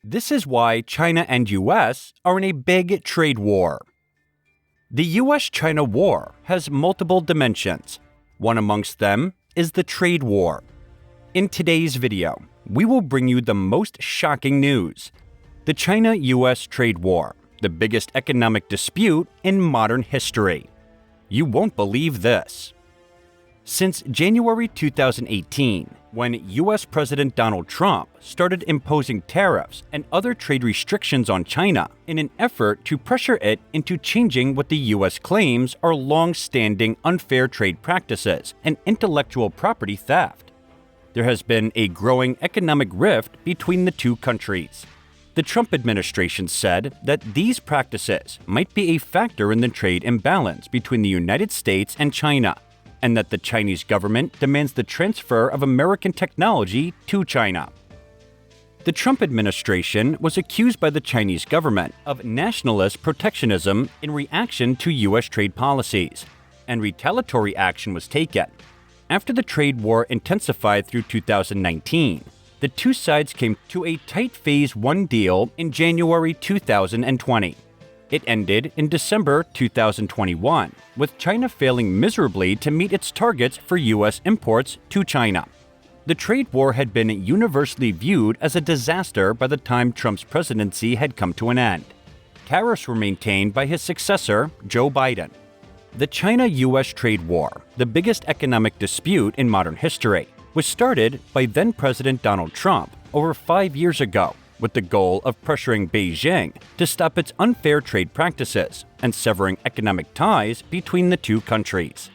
This is why China and U.S. are in a big trade war. The U.S.-China war has multiple dimensions. One amongst them is the trade war. In today's video, we will bring you the most shocking news: the China-U.S. trade war, the biggest economic dispute in modern history. You won't believe this. Since January 2018, when U.S. President Donald Trump started imposing tariffs and other trade restrictions on China in an effort to pressure it into changing what the U.S. claims are long-standing unfair trade practices and intellectual property theft, there has been a growing economic rift between the two countries. The Trump administration said that these practices might be a factor in the trade imbalance between the United States and China, and that the Chinese government demands the transfer of American technology to China. The Trump administration was accused by the Chinese government of nationalist protectionism in reaction to U.S. trade policies, and retaliatory action was taken. After the trade war intensified through 2019, the two sides came to a tight Phase 1 deal in January 2020. It ended in December 2021, with China failing miserably to meet its targets for U.S. imports to China. The trade war had been universally viewed as a disaster by the time Trump's presidency had come to an end. Tariffs were maintained by his successor, Joe Biden. The China-U.S. trade war, the biggest economic dispute in modern history, was started by then-President Donald Trump over 5 years ago, with the goal of pressuring Beijing to stop its unfair trade practices and severing economic ties between the two countries.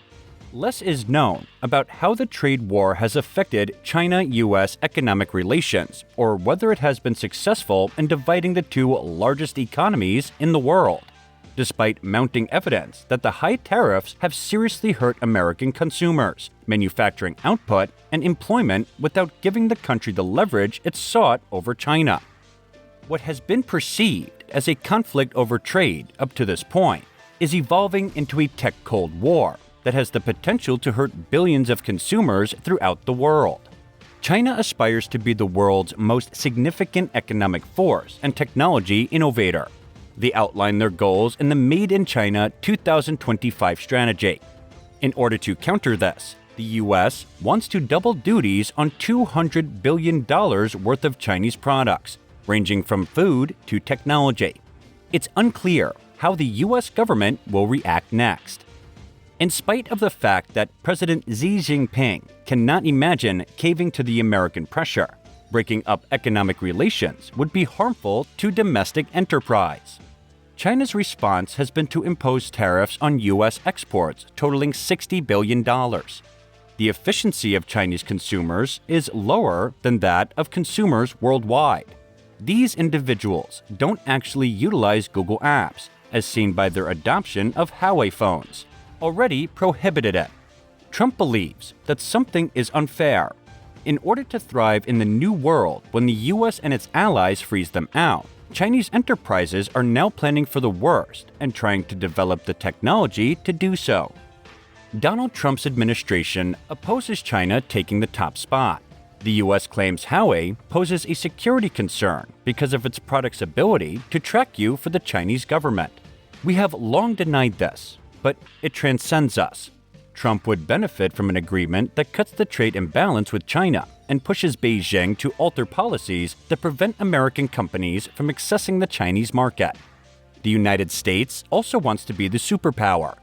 Less is known about how the trade war has affected China-U.S. economic relations, or whether it has been successful in dividing the two largest economies in the world, despite mounting evidence that the high tariffs have seriously hurt American consumers, manufacturing output, and employment without giving the country the leverage it sought over China. What has been perceived as a conflict over trade up to this point is evolving into a tech Cold War that has the potential to hurt billions of consumers throughout the world. China aspires to be the world's most significant economic force and technology innovator. They outline their goals in the Made in China 2025 strategy. In order to counter this, the U.S. wants to double duties on $200 billion worth of Chinese products, ranging from food to technology. It's unclear how the U.S. government will react next. In spite of the fact that President Xi Jinping cannot imagine caving to the American pressure, breaking up economic relations would be harmful to domestic enterprise. China's response has been to impose tariffs on U.S. exports totaling $60 billion. The efficiency of Chinese consumers is lower than that of consumers worldwide. These individuals don't actually utilize Google Apps, as seen by their adoption of Huawei phones, already prohibited it. Trump believes that something is unfair. In order to thrive in the new world when the U.S. and its allies freeze them out, Chinese enterprises are now planning for the worst and trying to develop the technology to do so. Donald Trump's administration opposes China taking the top spot. The U.S. claims Huawei poses a security concern because of its product's ability to track you for the Chinese government. We have long denied this, but it transcends us. Trump would benefit from an agreement that cuts the trade imbalance with China and pushes Beijing to alter policies that prevent American companies from accessing the Chinese market. The United States also wants to be the superpower.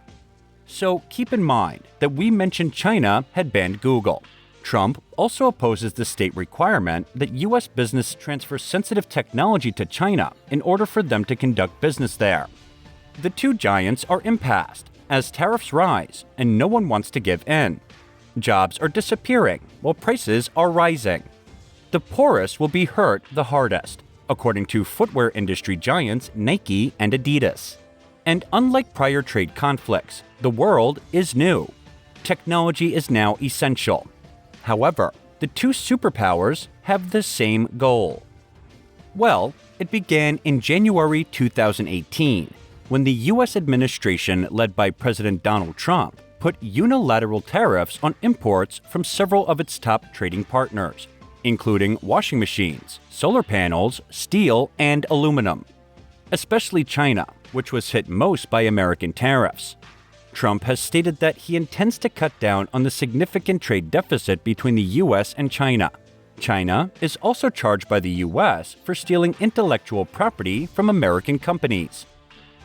So keep in mind that we mentioned China had banned Google. Trump also opposes the state requirement that U.S. business transfer sensitive technology to China in order for them to conduct business there. The two giants are impassed as tariffs rise and no one wants to give in. Jobs are disappearing while prices are rising. The poorest will be hurt the hardest, according to footwear industry giants Nike and Adidas. And unlike prior trade conflicts, the world is new. Technology is now essential. However, the two superpowers have the same goal. Well, it began in January 2018, when the U.S. administration led by President Donald Trump put unilateral tariffs on imports from several of its top trading partners, including washing machines, solar panels, steel, and aluminum. Especially China, which was hit most by American tariffs. Trump has stated that he intends to cut down on the significant trade deficit between the U.S. and China. China is also charged by the U.S. for stealing intellectual property from American companies.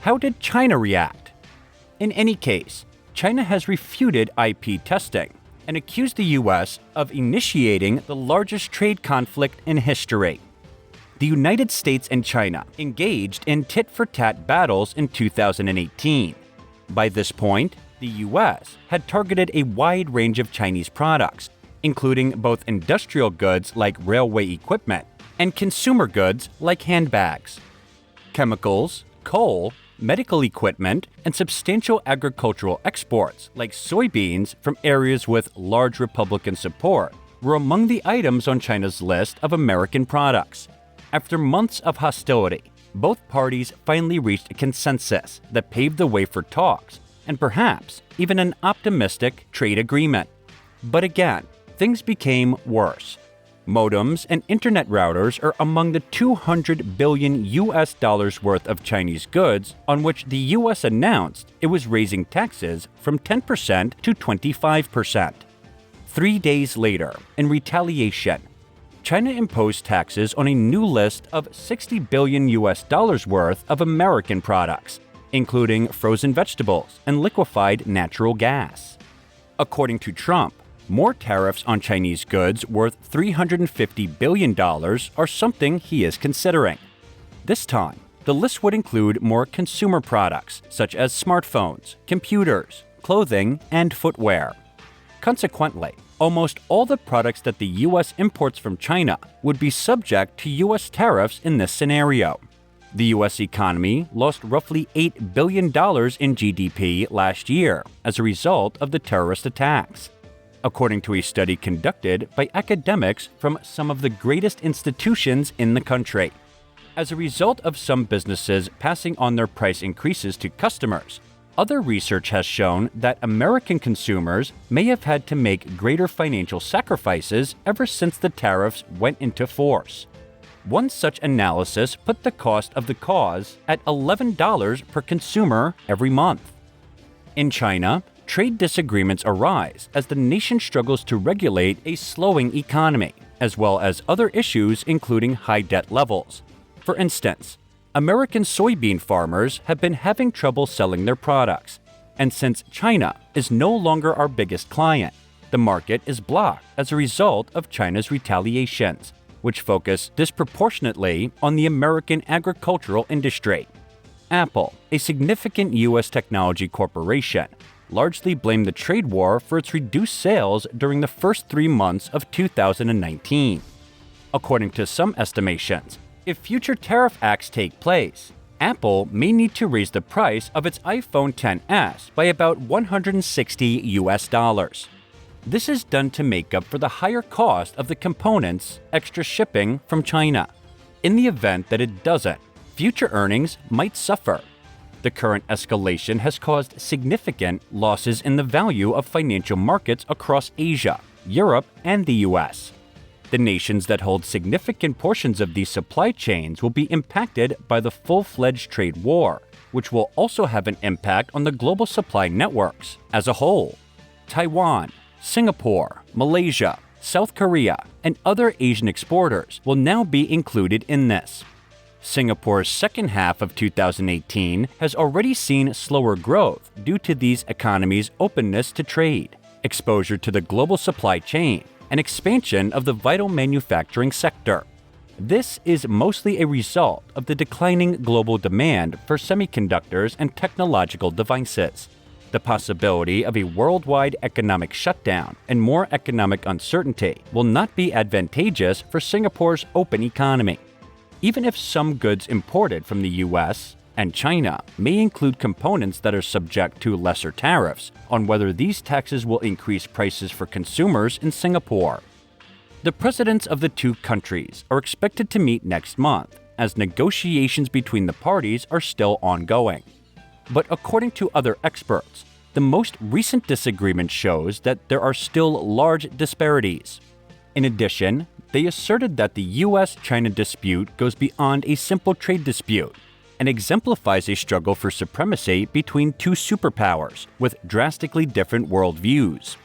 How did China react? In any case, China has refuted IP testing and accused the U.S. of initiating the largest trade conflict in history. The United States and China engaged in tit-for-tat battles in 2018. By this point, the U.S. had targeted a wide range of Chinese products, including both industrial goods like railway equipment and consumer goods like handbags. Chemicals, coal, medical equipment, and substantial agricultural exports like soybeans from areas with large Republican support were among the items on China's list of American products. After months of hostility, both parties finally reached a consensus that paved the way for talks and perhaps even an optimistic trade agreement. But again, things became worse. Modems and internet routers are among the $200 billion worth of Chinese goods on which the US announced it was raising taxes from 10% to 25%. 3 days later, in retaliation, China imposed taxes on a new list of $60 billion worth of American products, including frozen vegetables and liquefied natural gas. According to Trump, more tariffs on Chinese goods worth $350 billion are something he is considering. This time, the list would include more consumer products such as smartphones, computers, clothing, and footwear. Consequently, almost all the products that the U.S. imports from China would be subject to U.S. tariffs in this scenario. The U.S. economy lost roughly $8 billion in GDP last year as a result of the terrorist attacks, according to a study conducted by academics from some of the greatest institutions in the country. As a result of some businesses passing on their price increases to customers, other research has shown that American consumers may have had to make greater financial sacrifices ever since the tariffs went into force. One such analysis put the cost of the cause at $11 per consumer every month. In China, trade disagreements arise as the nation struggles to regulate a slowing economy, as well as other issues including high debt levels. For instance, American soybean farmers have been having trouble selling their products, and since China is no longer our biggest client, the market is blocked as a result of China's retaliations, which focus disproportionately on the American agricultural industry. Apple, a significant U.S. technology corporation, largely blamed the trade war for its reduced sales during the first 3 months of 2019. According to some estimations, if future tariff acts take place, Apple may need to raise the price of its iPhone XS by about $160. This is done to make up for the higher cost of the components, extra shipping from China. In the event that it doesn't, future earnings might suffer. The current escalation has caused significant losses in the value of financial markets across Asia, Europe, and the US. The nations that hold significant portions of these supply chains will be impacted by the full-fledged trade war, which will also have an impact on the global supply networks as a whole. Taiwan, Singapore, Malaysia, South Korea, and other Asian exporters will now be included in this. Singapore's second half of 2018 has already seen slower growth due to these economies' openness to trade, exposure to the global supply chain, and expansion of the vital manufacturing sector. This is mostly a result of the declining global demand for semiconductors and technological devices. The possibility of a worldwide economic shutdown and more economic uncertainty will not be advantageous for Singapore's open economy. Even if some goods imported from the U.S. and China may include components that are subject to lesser tariffs on whether these taxes will increase prices for consumers in Singapore. The presidents of the two countries are expected to meet next month, as negotiations between the parties are still ongoing. But according to other experts, the most recent disagreement shows that there are still large disparities. In addition, they asserted that the U.S.-China dispute goes beyond a simple trade dispute and exemplifies a struggle for supremacy between two superpowers with drastically different worldviews.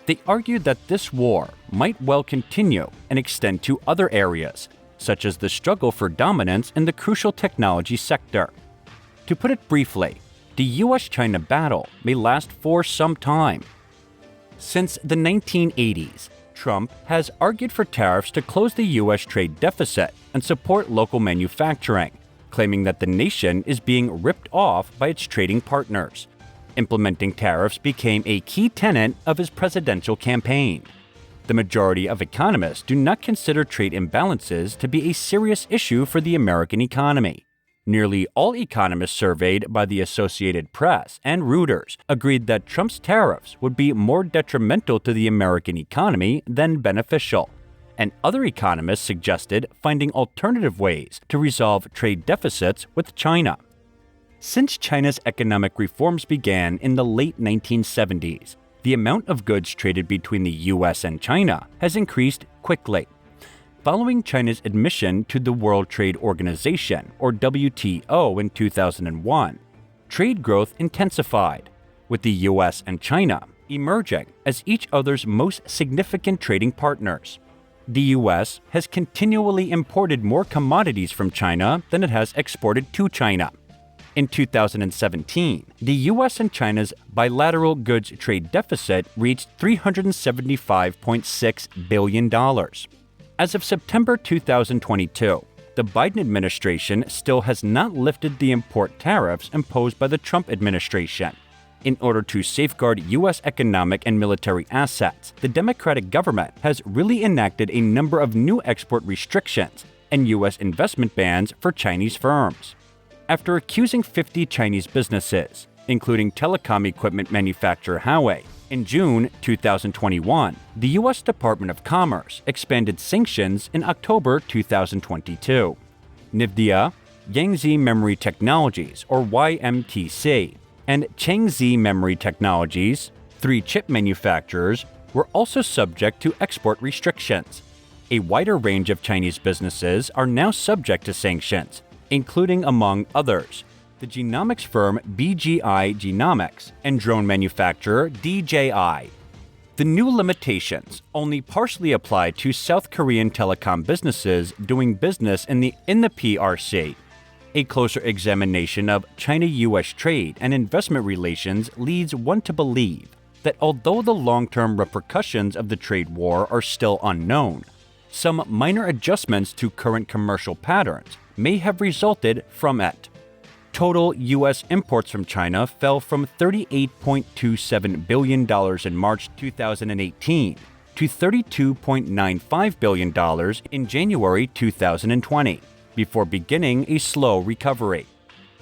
They argued that this war might well continue and extend to other areas, such as the struggle for dominance in the crucial technology sector. To put it briefly, the U.S.-China battle may last for some time. Since the 1980s, Trump has argued for tariffs to close the U.S. trade deficit and support local manufacturing, claiming that the nation is being ripped off by its trading partners. Implementing tariffs became a key tenet of his presidential campaign. The majority of economists do not consider trade imbalances to be a serious issue for the American economy. Nearly all economists surveyed by the Associated Press and Reuters agreed that Trump's tariffs would be more detrimental to the American economy than beneficial, and other economists suggested finding alternative ways to resolve trade deficits with China. Since China's economic reforms began in the late 1970s, the amount of goods traded between the U.S. and China has increased quickly. Following China's admission to the World Trade Organization, or WTO, in 2001, trade growth intensified, with the U.S. and China emerging as each other's most significant trading partners. The U.S. has continually imported more commodities from China than it has exported to China. In 2017, the U.S. and China's bilateral goods trade deficit reached $375.6 billion. As of September 2022, the Biden administration still has not lifted the import tariffs imposed by the Trump administration. In order to safeguard U.S. economic and military assets, the Democratic government has really enacted a number of new export restrictions and U.S. investment bans for Chinese firms. After accusing 50 Chinese businesses, including telecom equipment manufacturer Huawei, in June 2021, the U.S. Department of Commerce expanded sanctions in October 2022. NVIDIA, Yangtze Memory Technologies, or YMTC, and Changzhi Memory Technologies, three chip manufacturers, were also subject to export restrictions. A wider range of Chinese businesses are now subject to sanctions, including, among others, the genomics firm BGI Genomics and drone manufacturer DJI. The new limitations only partially apply to South Korean telecom businesses doing business in the PRC. A closer examination of China-U.S. trade and investment relations leads one to believe that although the long-term repercussions of the trade war are still unknown, some minor adjustments to current commercial patterns may have resulted from it. Total U.S. imports from China fell from $38.27 billion in March 2018 to $32.95 billion in January 2020, before beginning a slow recovery.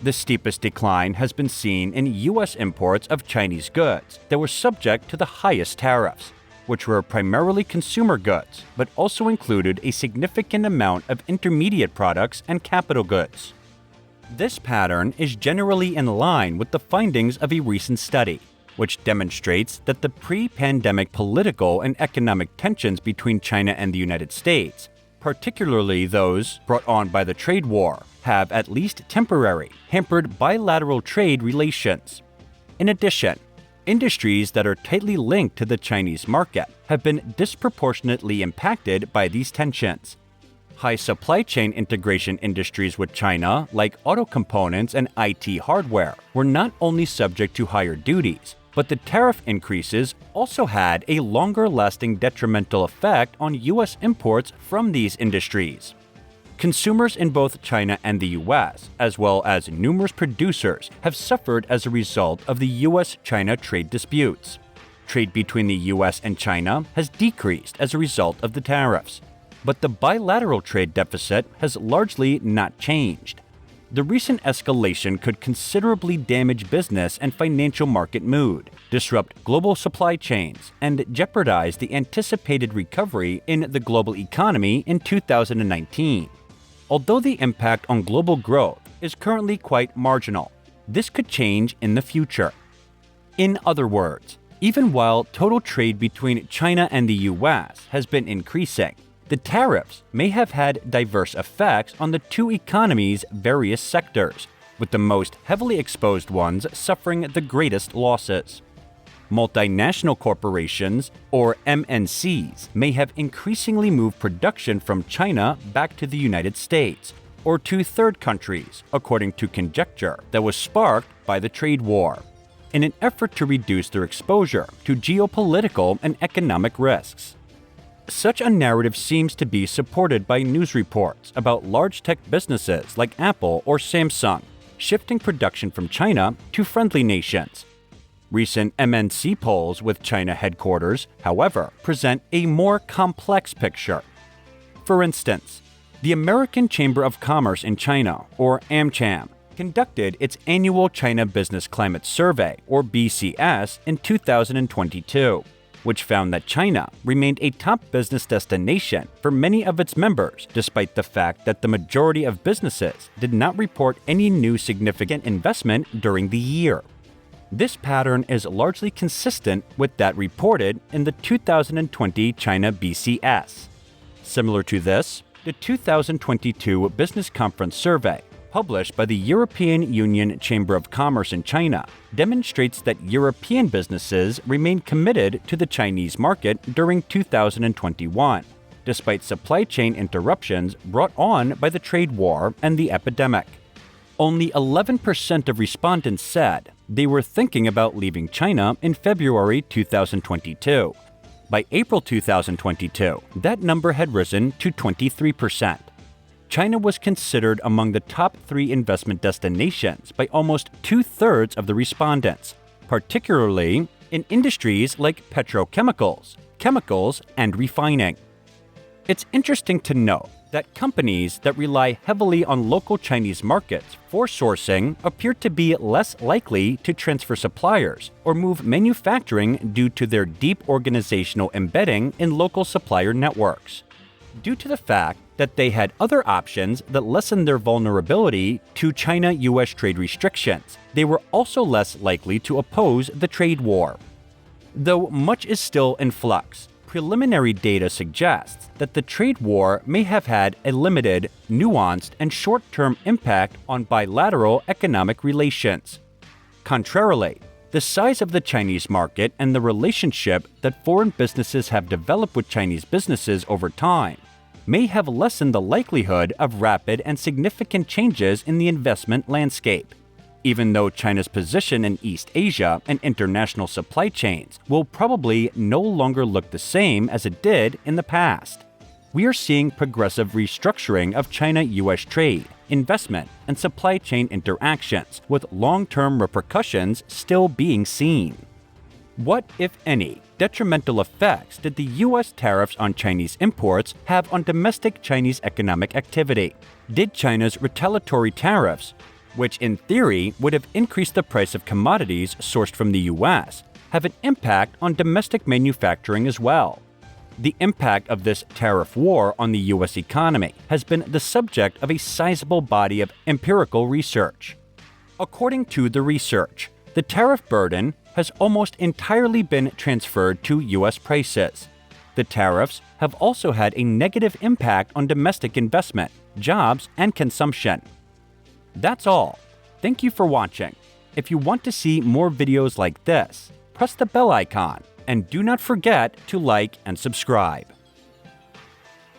The steepest decline has been seen in U.S. imports of Chinese goods that were subject to the highest tariffs, which were primarily consumer goods, but also included a significant amount of intermediate products and capital goods. This pattern is generally in line with the findings of a recent study, which demonstrates that the pre-pandemic political and economic tensions between China and the United States, particularly those brought on by the trade war, have at least temporarily hampered bilateral trade relations. In addition, industries that are tightly linked to the Chinese market have been disproportionately impacted by these tensions. High supply chain integration industries with China, like auto components and IT hardware, were not only subject to higher duties, but the tariff increases also had a longer-lasting detrimental effect on U.S. imports from these industries. Consumers in both China and the U.S., as well as numerous producers, have suffered as a result of the U.S.-China trade disputes. Trade between the U.S. and China has decreased as a result of the tariffs, but the bilateral trade deficit has largely not changed. The recent escalation could considerably damage business and financial market mood, disrupt global supply chains, and jeopardize the anticipated recovery in the global economy in 2019. Although the impact on global growth is currently quite marginal, this could change in the future. In other words, even while total trade between China and the U.S. has been increasing, The tariffs may have had diverse effects on the two economies' various sectors, with the most heavily exposed ones suffering the greatest losses. Multinational corporations, or MNCs, may have increasingly moved production from China back to the United States, or to third countries, according to conjecture that was sparked by the trade war, in an effort to reduce their exposure to geopolitical and economic risks. Such a narrative seems to be supported by news reports about large tech businesses like Apple or Samsung shifting production from China to friendly nations. Recent MNC polls with China headquarters, however, present a more complex picture. For instance, the American Chamber of Commerce in China, or AmCham, conducted its annual China Business Climate Survey, or BCS, in 2022, which found that China remained a top business destination for many of its members, despite the fact that the majority of businesses did not report any new significant investment during the year. This pattern is largely consistent with that reported in the 2020 China BCS. Similar to this, the 2022 Business Conference Survey, published by the European Union Chamber of Commerce in China, demonstrates that European businesses remained committed to the Chinese market during 2021, despite supply chain interruptions brought on by the trade war and the epidemic. Only 11% of respondents said they were thinking about leaving China in February 2022. By April 2022, that number had risen to 23%. China was considered among the top 3 investment destinations by almost 2/3 of the respondents, particularly in industries like petrochemicals, chemicals, and refining. It's interesting to note that companies that rely heavily on local Chinese markets for sourcing appear to be less likely to transfer suppliers or move manufacturing due to their deep organizational embedding in local supplier networks. Due to the fact that they had other options that lessened their vulnerability to China-U.S. trade restrictions, they were also less likely to oppose the trade war. Though much is still in flux, preliminary data suggests that the trade war may have had a limited, nuanced, and short-term impact on bilateral economic relations. Contrarily, the size of the Chinese market and the relationship that foreign businesses have developed with Chinese businesses over time may have lessened the likelihood of rapid and significant changes in the investment landscape. Even though China's position in East Asia and international supply chains will probably no longer look the same as it did in the past. We are seeing progressive restructuring of China-U.S. trade, investment, and supply chain interactions, with long-term repercussions still being seen. What, if any, detrimental effects did the U.S. tariffs on Chinese imports have on domestic Chinese economic activity? Did China's retaliatory tariffs, which in theory would have increased the price of commodities sourced from the U.S., have an impact on domestic manufacturing as well? The impact of this tariff war on the U.S. economy has been the subject of a sizable body of empirical research. According to the research, the tariff burden has almost entirely been transferred to U.S. prices. The tariffs have also had a negative impact on domestic investment, jobs, and consumption. That's all. Thank you for watching. If you want to see more videos like this, press the bell icon and do not forget to like and subscribe.